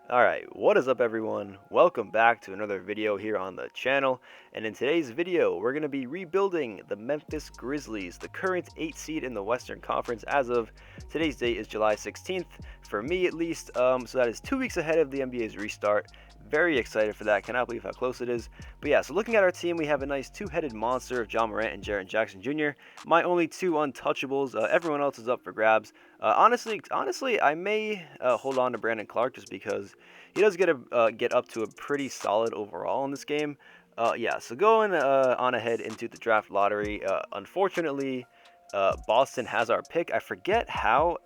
Alright, what is up everyone? Welcome back to another video here on the channel, and in today's video we're going to be rebuilding the Memphis Grizzlies, the current 8th seed in the Western Conference as of today's date is July 16th, for me at least, so that is 2 weeks ahead of the NBA's restart. Very excited for that, cannot believe how close it is. But yeah, so looking at our team, we have a nice two-headed monster of John Morant and Jaren Jackson Jr. My only two untouchables, everyone else is up for grabs. Honestly, I may hold on to Brandon Clark just because he does get up to a pretty solid overall in this game. Yeah, so going on ahead into the draft lottery. Unfortunately, Boston has our pick. I forget how.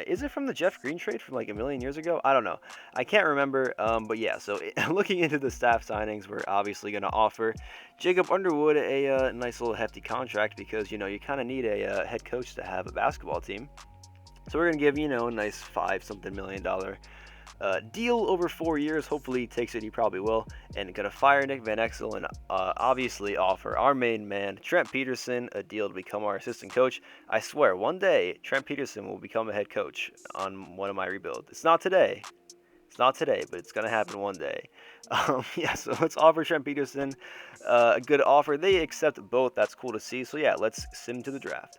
Is it from the Jeff Green trade from like a million years ago? I don't know. I can't remember. But yeah. So looking into the staff signings, we're obviously going to offer Jacob Underwood a nice little hefty contract because you kind of need a head coach to have a basketball team. So we're gonna give a nice $5-something million deal over 4 years. Hopefully he takes it. He probably will. And gonna fire Nick Van Exel and obviously offer our main man Trent Peterson a deal to become our assistant coach. I swear, one day Trent Peterson will become a head coach on one of my rebuilds. It's not today. It's not today, but it's gonna happen one day. Yeah, so let's offer Trent Peterson a good offer. They accept both. That's cool to see. So yeah, let's sim to the draft.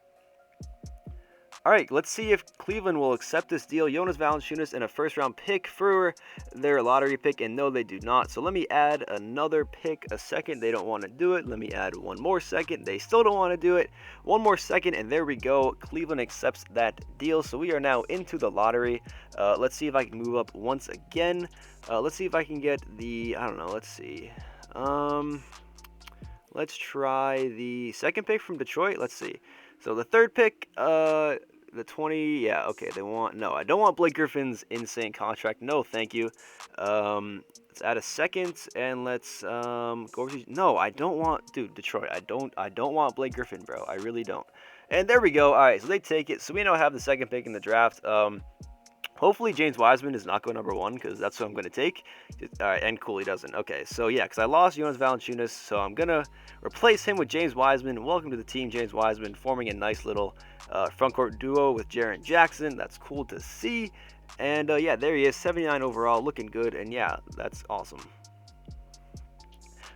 All right, let's see if Cleveland will accept this deal. Jonas Valanciunas and a first-round pick for their lottery pick, and no, they do not. So let me add another pick, a second. They don't want to do it. Let me add one more second. They still don't want to do it. One more second, and there we go. Cleveland accepts that deal. So we are now into the lottery. Let's see if I can move up once again. Let's see if I can get the, I don't know, let's see. Let's try the second pick from Detroit. Let's see. So the third pick, the 20, yeah, okay, no, I don't want Blake Griffin's insane contract. No, thank you. Let's add a second, and let's, no, I don't want, dude, Detroit, I don't want Blake Griffin, bro. I really don't. And there we go. All right, so they take it. So we now have the second pick in the draft. Hopefully James Wiseman does not go number one because that's what I'm going to take. All right, and cool, he doesn't. Okay, so yeah, because I lost Jonas Valanciunas, so I'm going to replace him with James Wiseman. Welcome to the team, James Wiseman, forming a nice little front court duo with Jaren Jackson. That's cool to see. And yeah, there he is, 79 overall, looking good. And yeah, that's awesome.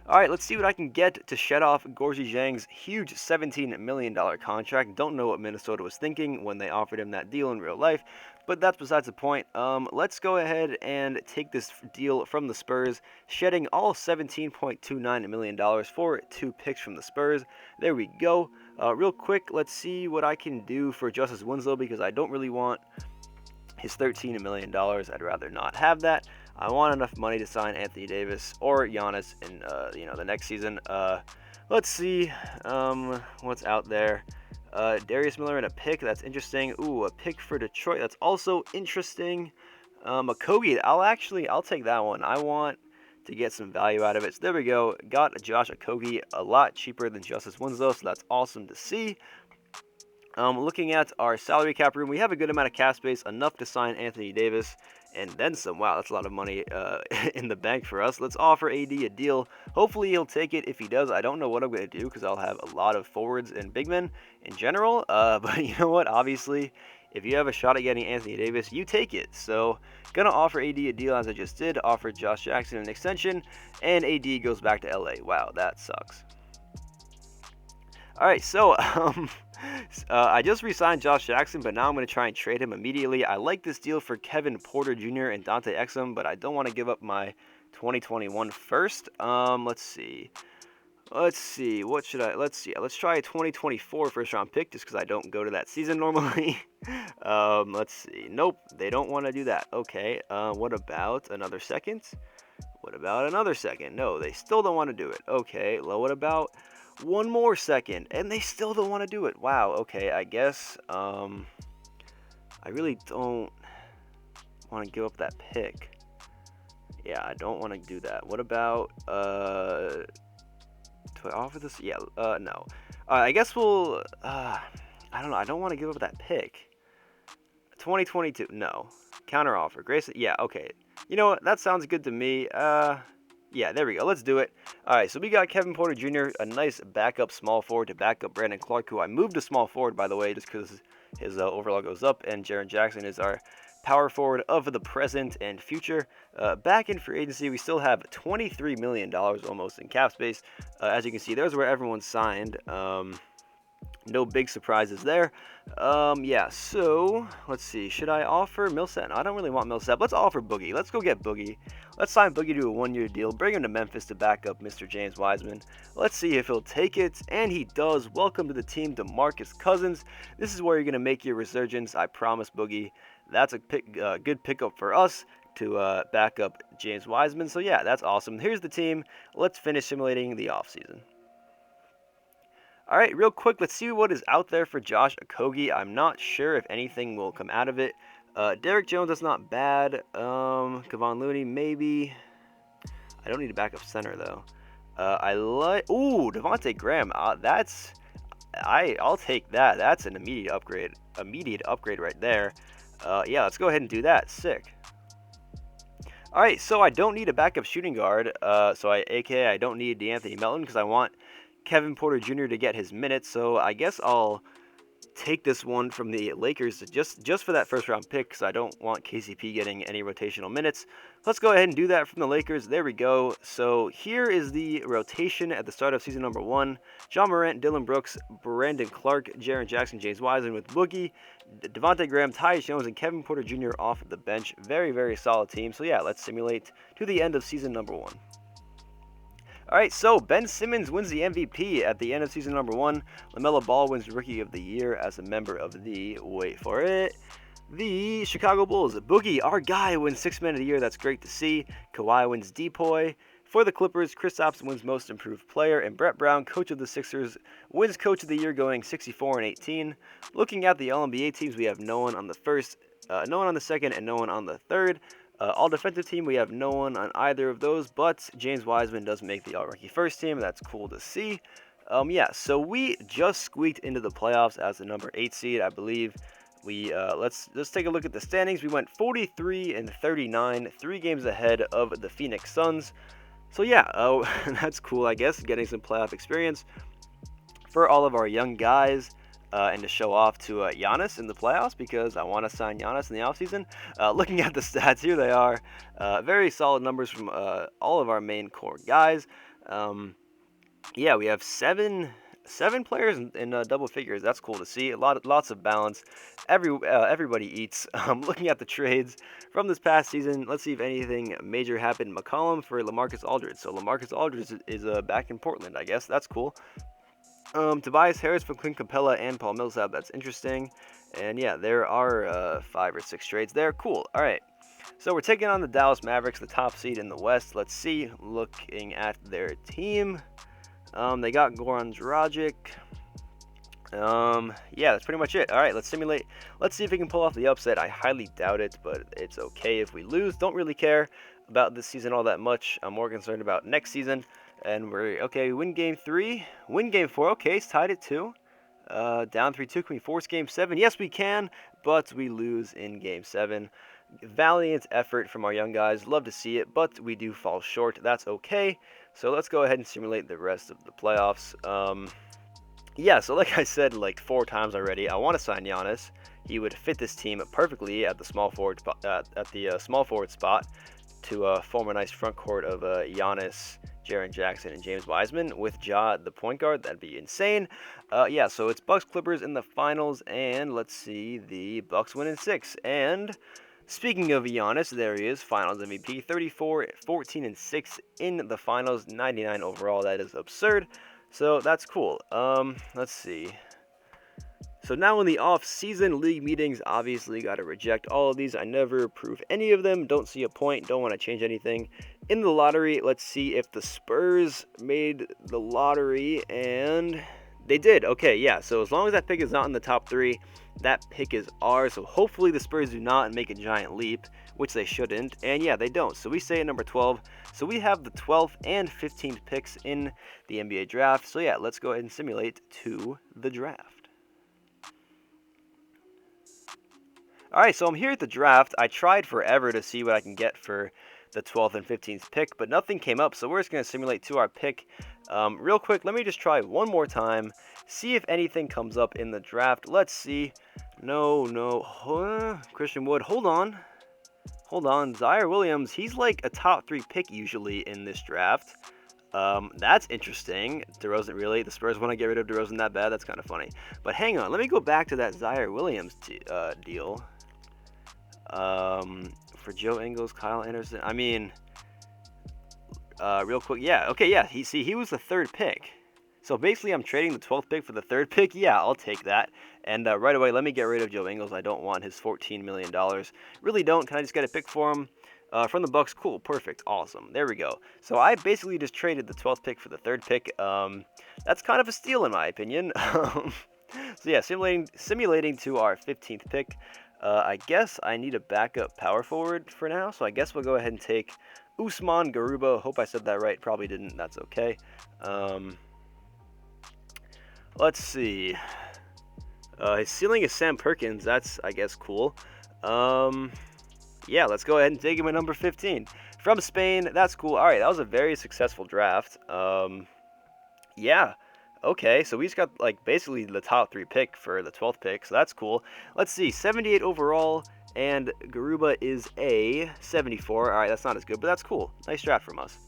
All right, let's see what I can get to shed off Gorgui Dieng's huge $17 million contract. Don't know what Minnesota was thinking when they offered him that deal in real life, but that's besides the point. Let's go ahead and take this deal from the Spurs, shedding all $17.29 million for 2 picks from the Spurs. There we go. Real quick, let's see what I can do for Justice Winslow because I don't really want his $13 million. I'd rather not have that. I want enough money to sign Anthony Davis or Giannis in the next season. Let's see what's out there. Darius Miller and a pick. That's interesting. Ooh, a pick for Detroit. That's also interesting. Okogie. I'll take that one. I want to get some value out of it. So there we go. Got Josh Okogie a lot cheaper than Justice Winslow, so that's awesome to see. Looking at our salary cap room, we have a good amount of cap space, enough to sign Anthony Davis, and then some. Wow, that's a lot of money in the bank for us. Let's offer AD a deal. Hopefully he'll take it. If he does, I don't know what I'm going to do because I'll have a lot of forwards and big men in general. But you know what? Obviously, if you have a shot at getting Anthony Davis, you take it. So, gonna offer AD a deal as I just did. Offer Josh Jackson an extension, and AD goes back to LA. Wow, that sucks. All right, so I just re-signed Josh Jackson, but now I'm going to try and trade him immediately. I like this deal for Kevin Porter Jr. and Dante Exum, but I don't want to give up my 2021 first. Let's see. What should I? Let's try a 2024 first round pick just because I don't go to that season normally. Let's see. Nope, they don't want to do that. Okay. What about another second? What about another second? No, they still don't want to do it. Okay. Well, what about one more second? And they still don't want to do it. Wow. Okay. I guess I really don't want to give up that pick. Yeah, I don't want to do that. What about do I offer this? Yeah. No. I guess we'll. I don't know. I don't want to give up that pick. 2022. No. Counter offer. Grace. Yeah. Okay. You know what? That sounds good to me. Yeah, there we go. Let's do it. All right, so we got Kevin Porter Jr., a nice backup small forward to back up Brandon Clark, who I moved to small forward, by the way, just because his overall goes up, and Jaren Jackson is our power forward of the present and future. Back in free agency, we still have $23 million almost in cap space. As you can see, there's where everyone signed. No big surprises there. Yeah, so let's see. Should I offer Millsap? No, I don't really want Millsap. Let's offer Boogie. Let's go get Boogie. Let's sign Boogie to a 1-year deal. Bring him to Memphis to back up Mr. James Wiseman. Let's see if he'll take it, and he does. Welcome to the team, DeMarcus Cousins. This is where you're gonna make your resurgence. I promise, Boogie. That's a good pickup for us to back up James Wiseman. So yeah, that's awesome. Here's the team. Let's finish simulating the offseason. All right, real quick, let's see what is out there for Josh Okogie. I'm not sure if anything will come out of it. Derrick Jones, that's not bad. Kevon Looney, maybe. I don't need a backup center, though. I like... Ooh, Devontae Graham. I'll take that. That's an immediate upgrade. Immediate upgrade right there. Yeah, let's go ahead and do that. Sick. All right, so I don't need a backup shooting guard. AKA I don't need DeAnthony Melton because I want Kevin Porter Jr. to get his minutes, so I guess I'll take this one from the Lakers just for that first round pick because I don't want KCP getting any rotational minutes. Let's go ahead and do that from the Lakers. There we go. So here is the rotation at the start of season number 1. John Morant, Dylan Brooks, Brandon Clark, Jaren Jackson, James Wiseman with Boogie, Devontae Graham, Tyus Jones, and Kevin Porter Jr. off the bench. Very, very solid team. So yeah, let's simulate to the end of season number 1. All right, so Ben Simmons wins the MVP at the end of season number 1. LaMelo Ball wins Rookie of the Year as a member of the, wait for it, the Chicago Bulls. Boogie, our guy, wins Sixth Man of the Year. That's great to see. Kawhi wins Depoy. For the Clippers, Kristaps wins Most Improved Player, and Brett Brown, coach of the Sixers, wins Coach of the Year, going 64-18. Looking at the All-NBA teams, we have no one on the first, no one on the second, and no one on the third. All defensive team, we have no one on either of those, but James Wiseman does make the all-rookie first team. That's cool to see. Yeah, so we just squeaked into the playoffs as the number 8 seed, I believe. We let's take a look at the standings. We went 43-39, 3 games ahead of the Phoenix Suns. So yeah, that's cool, I guess, getting some playoff experience for all of our young guys. And to show off to Giannis in the playoffs because I want to sign Giannis in the offseason. Looking at the stats, here they are. Very solid numbers from all of our main core guys. Yeah, we have seven players in double figures. That's cool to see. Lots of balance. Everybody eats. Looking at the trades from this past season, let's see if anything major happened. McCollum for LaMarcus Aldridge. So LaMarcus Aldridge is back in Portland, I guess. That's cool. Tobias Harris for Clint Capella and Paul Millsap. That's interesting. And yeah, there are 5 or 6 trades there. Cool. All right. So we're taking on the Dallas Mavericks, the top seed in the West. Let's see. Looking at their team. They got Goran Dragic. Yeah, that's pretty much it. All right, let's simulate. Let's see if we can pull off the upset. I highly doubt it, but it's okay if we lose. Don't really care about this season all that much. I'm more concerned about next season. And we're, okay, win game 3, win game 4, okay, it's tied at 2. Down 3-2, can we force game 7? Yes, we can, but we lose in game 7. Valiant effort from our young guys, love to see it, but we do fall short. That's okay. So let's go ahead and simulate the rest of the playoffs. Yeah, so like I said like 4 times already, I want to sign Giannis. He would fit this team perfectly at the small forward spot to form a nice front court of Giannis, Jaren Jackson, and James Wiseman with Ja, the point guard. That'd be insane. Yeah, so it's Bucks Clippers in the finals, and let's see, the Bucks win in 6. And speaking of Giannis, there he is, Finals MVP, 34, 14, and 6 in the finals, 99 overall. That is absurd. So that's cool. Let's see. So now in the off-season league meetings, obviously got to reject all of these. I never approve any of them. Don't see a point. Don't want to change anything. In the lottery, let's see if the Spurs made the lottery, and they did. Okay, yeah. So as long as that pick is not in the top 3, that pick is ours. So hopefully the Spurs do not make a giant leap, which they shouldn't. And yeah, they don't. So we stay at number 12. So we have the 12th and 15th picks in the NBA draft. So yeah, let's go ahead and simulate to the draft. Alright, so I'm here at the draft. I tried forever to see what I can get for the 12th and 15th pick, but nothing came up, so we're just going to simulate to our pick. Real quick, let me just try one more time, see if anything comes up in the draft. Let's see. No. Christian Wood, hold on. Zaire Williams, he's like a top 3 pick usually in this draft. That's interesting. DeRozan, really? The Spurs want to get rid of DeRozan that bad? That's kind of funny. But hang on, let me go back to that Zaire Williams deal. For Joe Ingles, Kyle Anderson. I mean, real quick, yeah. Okay, yeah. He was the 3rd pick. So basically, I'm trading the 12th pick for the 3rd pick. Yeah, I'll take that. And right away, let me get rid of Joe Ingles. I don't want his $14 million. Really don't. Can I just get a pick for him? From the Bucks, cool, perfect, awesome. There we go. So I basically just traded the 12th pick for the 3rd pick. That's kind of a steal in my opinion. So yeah, simulating to our 15th pick. I guess I need a backup power forward for now. So I guess we'll go ahead and take Usman Garuba. Hope I said that right. Probably didn't. That's okay. Let's see. His ceiling is Sam Perkins. That's, I guess, cool. Yeah, let's go ahead and take him at number 15. From Spain, that's cool. All right, that was a very successful draft. Yeah, okay, so we just got, like, basically the top 3 pick for the 12th pick, so that's cool. Let's see, 78 overall, and Garuba is a 74. All right, that's not as good, but that's cool. Nice draft from us.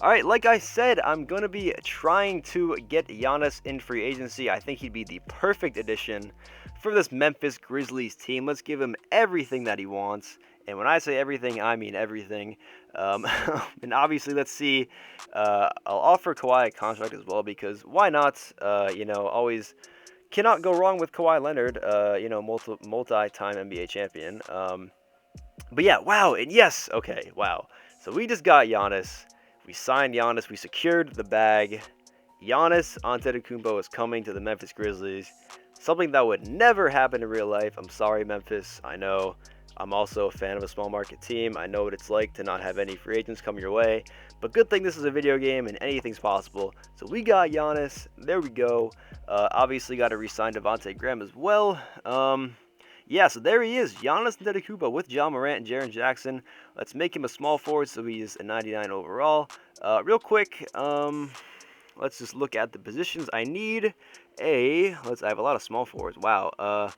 All right, like I said, I'm going to be trying to get Giannis in free agency. I think he'd be the perfect addition for this Memphis Grizzlies team. Let's give him everything that he wants. And when I say everything, I mean everything. And obviously, let's see. I'll offer Kawhi a contract as well because why not? Always cannot go wrong with Kawhi Leonard, multi-time NBA champion. But yeah, wow. And yes, okay, wow. So we just got Giannis. We signed Giannis. We secured the bag. Giannis Antetokounmpo is coming to the Memphis Grizzlies. Something that would never happen in real life. I'm sorry, Memphis. I know. I'm also a fan of a small market team. I know what it's like to not have any free agents come your way. But good thing this is a video game and anything's possible. So we got Giannis. There we go. Obviously got to re-sign Devontae Graham as well. Yeah, so there he is, Giannis Antetokounmpo with John Morant and Jaren Jackson. Let's make him a small forward so he is a 99 overall. Real quick, let's just look at the positions. I need I have a lot of small forwards. Wow.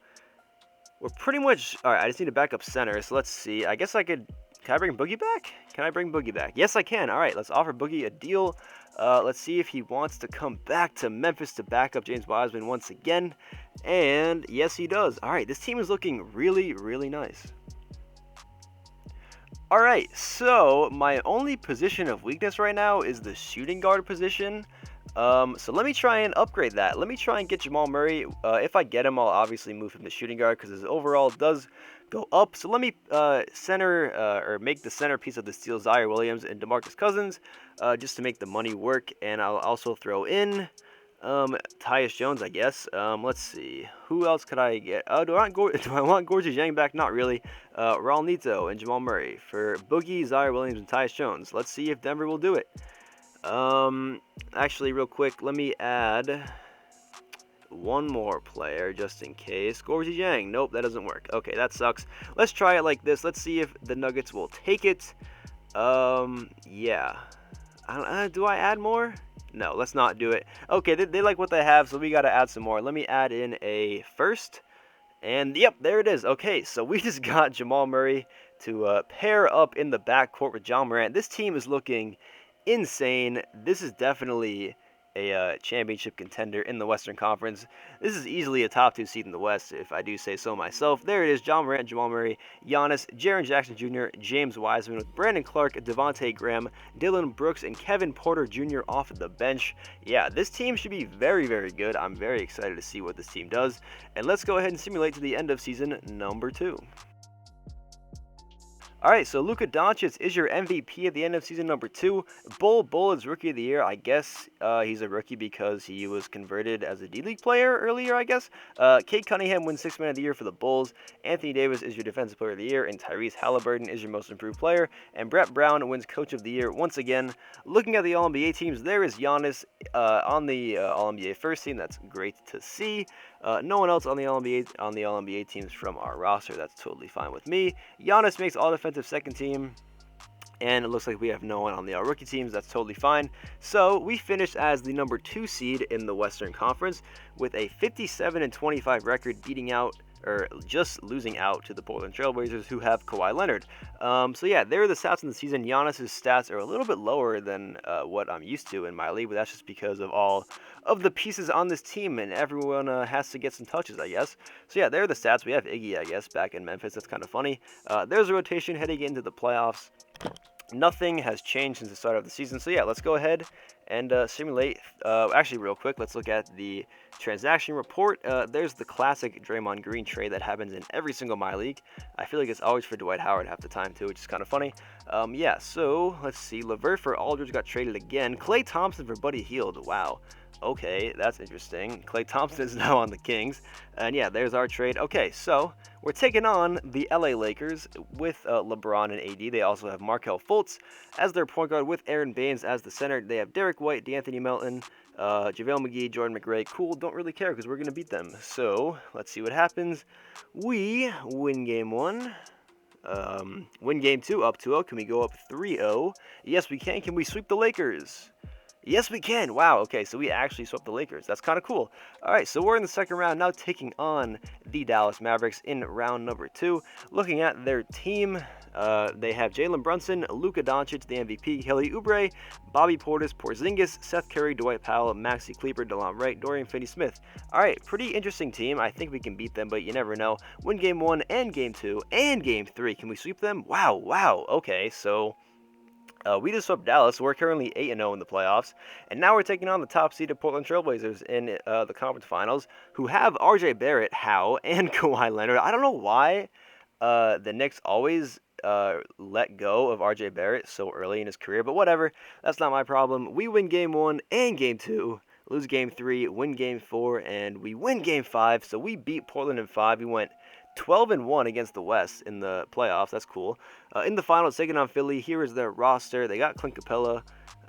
We're pretty much, all right, I just need a backup center. So let's see. I guess can I bring Boogie back? Can I bring Boogie back? Yes, I can. All right, let's offer Boogie a deal. Let's see if he wants to come back to Memphis to back up James Wiseman once again. And yes, he does. All right, this team is looking really, really nice. All right, so my only position of weakness right now is the shooting guard position. So let me try and upgrade that. Let me try and get Jamal Murray. If I get him, I'll obviously move him to shooting guard because his overall does go up. So let me make the centerpiece of the steal Zaire Williams and DeMarcus Cousins just to make the money work. And I'll also throw in Tyus Jones, I guess. Let's see. Who else could I get? Do I want Gorgui Dieng back? Not really. Raul Neto and Jamal Murray for Boogie, Zaire Williams, and Tyus Jones. Let's see if Denver will do it. Actually, real quick, let me add one more player just in case. Gorgui Dieng. Nope, that doesn't work. Okay, that sucks. Let's try it like this. Let's see if the Nuggets will take it. Yeah. Do I add more? No, let's not do it. Okay, they like what they have, so we got to add some more. Let me add in a first. And yep, there it is. Okay, so we just got Jamal Murray to pair up in the backcourt with John Morant. This team is looking insane. This is definitely a championship contender in the Western Conference. This is easily a top 2 seed in the West, if I do say so myself. There it is, John Morant, Jamal Murray, Giannis, Jaren Jackson Jr., James Wiseman with Brandon Clark, Devontae Graham, Dylan Brooks, and Kevin Porter Jr. off of the bench. Yeah, this team should be very, very good. I'm very excited to see what this team does. And let's go ahead and simulate to the end of season number 2. All right, so Luka Doncic is your MVP at the end of season number 2. Bull is Rookie of the Year. I guess he's a rookie because he was converted as a D-League player earlier, I guess. Cade Cunningham wins Sixth Man of the Year for the Bulls. Anthony Davis is your Defensive Player of the Year. And Tyrese Halliburton is your Most Improved Player. And Brett Brown wins Coach of the Year once again. Looking at the All-NBA teams, there is Giannis on the All-NBA first team. That's great to see. No one else on the All-NBA teams from our roster. That's totally fine with me. Giannis makes All-Defensive second team. And it looks like we have no one on the all-rookie teams. That's totally fine. So we finished as the number 2 seed in the Western Conference with a 57-25 record, beating out or just losing out to the Portland Trailblazers, who have Kawhi Leonard. So yeah, there are the stats in the season. Giannis's stats are a little bit lower than what I'm used to in my league, but that's just because of all of the pieces on this team, and everyone has to get some touches, I guess. So yeah, there are the stats. We have Iggy, I guess, back in Memphis. That's kind of funny. There's a rotation heading into the playoffs. Nothing has changed since the start of the season. So yeah, let's go ahead and simulate. Actually, real quick, let's look at the transaction report. There's the classic Draymond Green trade that happens in every single Myleague. I feel like it's always for Dwight Howard half the time too, which is kind of funny. Yeah, so let's see. LeVert for Aldridge got traded again. Klay Thompson for Buddy Hield. Wow. Okay, that's interesting. Klay Thompson is now on the Kings. And yeah, there's our trade. Okay, so we're taking on the LA Lakers with LeBron and AD. They also have Markelle Fultz as their point guard with Aaron Baines as the center. They have Derek White, D'Anthony Melton, JaVale McGee, Jordan McRae. Cool, don't really care because we're going to beat them. So let's see what happens. We win game 1. Win game 2 up 2-0. Can we go up 3-0? Yes, we can. Can we sweep the Lakers? Yes, we can. Wow, okay, so we actually swept the Lakers. That's kind of cool. All right, so we're in the second round now, taking on the Dallas Mavericks in round number 2. Looking at their team, they have Jalen Brunson, Luka Doncic, the MVP, Kelly Oubre, Bobby Portis, Porzingis, Seth Curry, Dwight Powell, Maxi Kleber, DeLon Wright, Dorian Finney-Smith. All right, pretty interesting team. I think we can beat them, but you never know. Win game 1 and game 2 and game 3. Can we sweep them? Wow. Okay, so we just swept Dallas. We're currently 8-0 in the playoffs. And now we're taking on the top seeded Portland Trailblazers in the conference finals, who have RJ Barrett, Howe, and Kawhi Leonard. I don't know why the Knicks always let go of RJ Barrett so early in his career, but whatever. That's not my problem. We win game 1 and game 2. Lose game 3, win game 4, and we win game 5. So we beat Portland in 5. We went 12-1 against the West in the playoffs. That's cool. In the finals, taking on Philly. Here is their roster. They got Clint Capella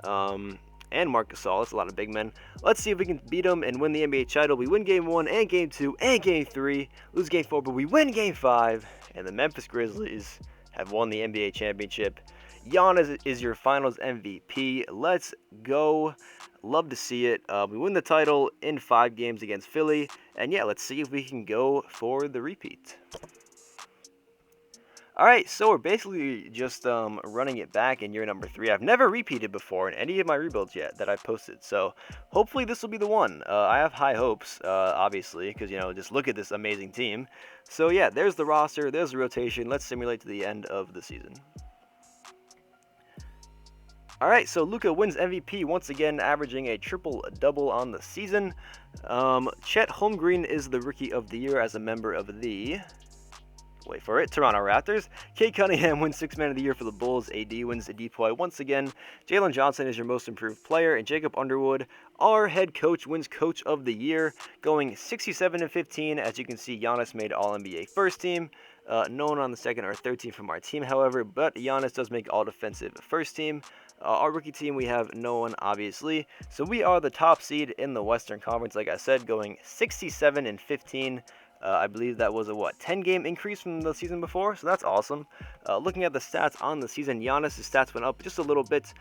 and Marc Gasol. That's a lot of big men. Let's see if we can beat them and win the NBA title. We win game 1 and game 2 and game 3. Lose game 4, but we win game 5. And the Memphis Grizzlies have won the NBA championship. Giannis is your finals MVP. Let's go. Love to see it. We win the title in 5 games against Philly. And yeah, let's see if we can go for the repeat. Alright, so we're basically just running it back in year number 3. I've never repeated before in any of my rebuilds yet that I've posted. So hopefully this will be the one. I have high hopes, obviously, because, you know, just look at this amazing team. So yeah, there's the roster. There's the rotation. Let's simulate to the end of the season. Alright, so Luka wins MVP once again, averaging a triple-double on the season. Chet Holmgren is the Rookie of the Year as a member of the... wait for it, Toronto Raptors. Kate Cunningham wins 6th Man of the Year for the Bulls. AD wins the DPOY once again. Jalen Johnson is your most improved player. And Jacob Underwood, our head coach, wins Coach of the Year, going 67-15. As you can see, Giannis made All-NBA first team. No one on the second or third team from our team, however, but Giannis does make All-Defensive first team. Our rookie team, we have no one, obviously. So we are the top seed in the Western Conference, like I said, going 67-15. I believe that was a, 10-game increase from the season before, so that's awesome. Looking at the stats on the season, Giannis' stats went up just a little bit.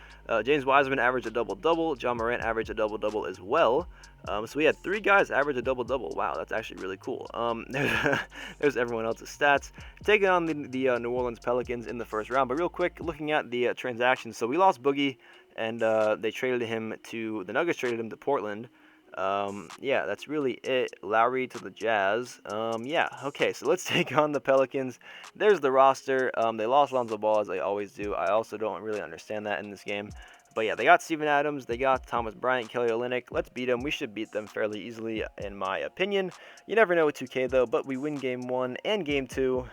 James Wiseman averaged a double-double. John Morant averaged a double-double as well. So we had 3 guys average a double-double. Wow, that's actually really cool. There's everyone else's stats. Taking on the New Orleans Pelicans in the first round. But real quick, looking at the transactions. So we lost Boogie, and they traded him to... the Nuggets traded him to Portland. Yeah, that's really it. Lowry to the Jazz. Yeah, okay, so let's take on the Pelicans. There's the roster. They lost Lonzo Ball, as they always do. I also don't really understand that in this game. But yeah, they got Steven Adams. They got Thomas Bryant, Kelly Olynyk. Let's beat them. We should beat them fairly easily, in my opinion. You never know with 2K, though, but we win Game 1 and Game 2.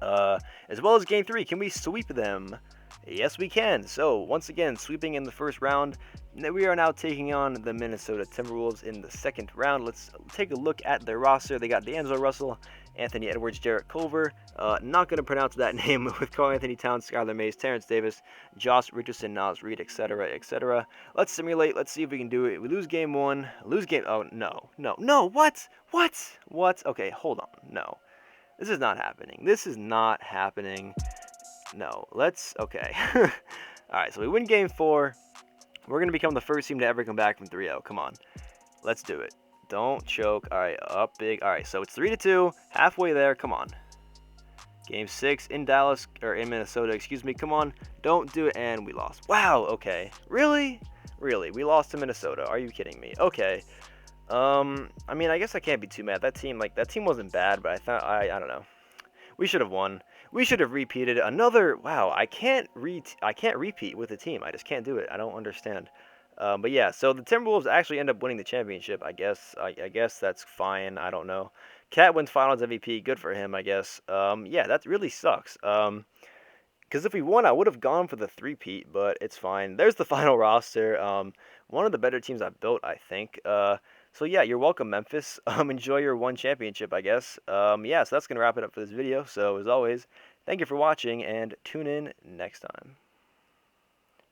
As well as Game 3. Can we sweep them? Yes, we can. So, once again, sweeping in the first round. We are now taking on the Minnesota Timberwolves in the second round. Let's take a look at their roster. They got D'Angelo Russell, Anthony Edwards, Jarrett Culver. Not going to pronounce that name with Karl Anthony Towns, Skylar Mays, Terrence Davis, Josh Richardson, Nas Reed, etc., etc. Let's simulate. Let's see if we can do it. We lose game 1. Lose game... Oh, no. No. No. What? What? What? Okay, hold on. No. This is not happening. This is not happening. No. Let's... Okay. Alright, so we win game 4. We're going to become the first team to ever come back from 3-0. Come on. Let's do it. Don't choke. Alright, up big. Alright, so it's 3-2. Halfway there. Come on. Game 6 in Dallas, or in Minnesota, excuse me. Come on. Don't do it. And we lost. Wow, okay. Really? Really? We lost to Minnesota. Are you kidding me? Okay. I mean, I guess I can't be too mad. That team wasn't bad, but I don't know. We should have won. We should have repeated another. Wow, I can't repeat with the team. I just can't do it. I don't understand. But yeah, so the Timberwolves actually end up winning the championship. I guess that's fine. I don't know. Cat wins Finals MVP. Good for him, I guess. Yeah, that really sucks. Because if we won, I would have gone for the three-peat, but it's fine. There's the final roster. One of the better teams I've built, I think. So yeah, you're welcome, Memphis. Enjoy your one championship, I guess. Yeah, so that's gonna wrap it up for this video. So as always, thank you for watching, and tune in next time.